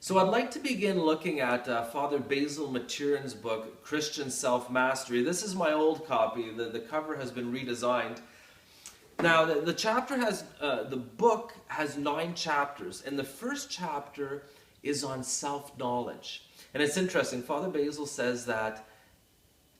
So I'd like to begin looking at Father Basil Maturin's book, Christian Self-Mastery. This is my old copy. The cover has been redesigned. Now, the chapter has, the book has 9 chapters, and the first chapter is on self-knowledge. And it's interesting, Father Basil says that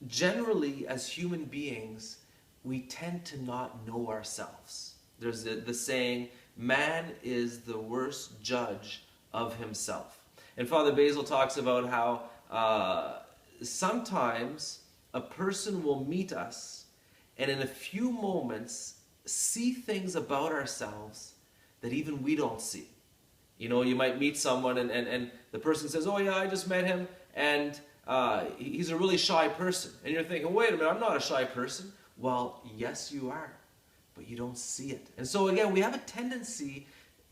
generally, as human beings, we tend to not know ourselves. There's the saying, man is the worst judge of himself. And Father Basil talks about how sometimes a person will meet us and in a few moments see things about ourselves that even we don't see. You know, you might meet someone and the person says, oh yeah, I just met him and he's a really shy person. And you're thinking, wait a minute, I'm not a shy person. Well, yes you are, but you don't see it. And so again, we have a tendency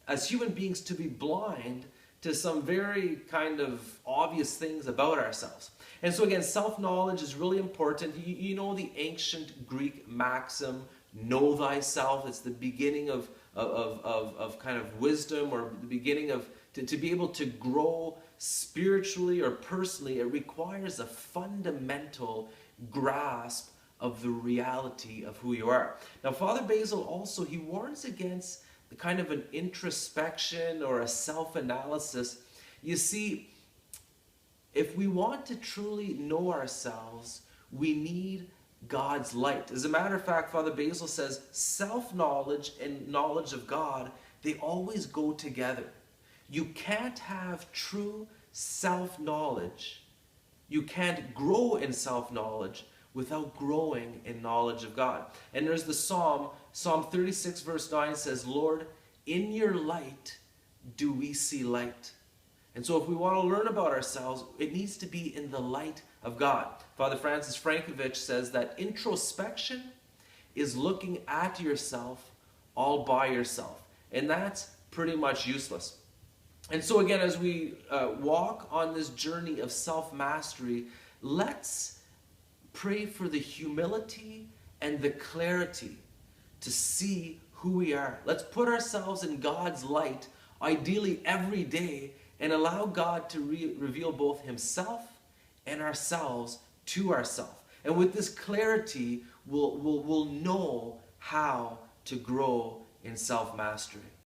as human beings to be blind to some very kind of obvious things about ourselves. And so again, self-knowledge is really important. You know the ancient Greek maxim, know thyself. It's the beginning of kind of wisdom, or the beginning of, to be able to grow spiritually or personally, it requires a fundamental grasp of the reality of who you are. Now, Father Basil also, he warns against the kind of an introspection or a self-analysis. You see, if we want to truly know ourselves, we need God's light. As a matter of fact, Father Basil says self-knowledge and knowledge of God, they always go together. You can't have true self-knowledge. You can't grow in self-knowledge without growing in knowledge of God. And there's the Psalm 36 verse 9 says, Lord, in your light do we see light. And so if we want to learn about ourselves, it needs to be in the light of God. Father Francis Frankovich says that introspection is looking at yourself all by yourself. And that's pretty much useless. And so again, as we walk on this journey of self-mastery, let's pray for the humility and the clarity to see who we are. Let's put ourselves in God's light, ideally every day, and allow God to reveal both himself and ourselves to ourselves. And with this clarity, we'll know how to grow in self-mastery.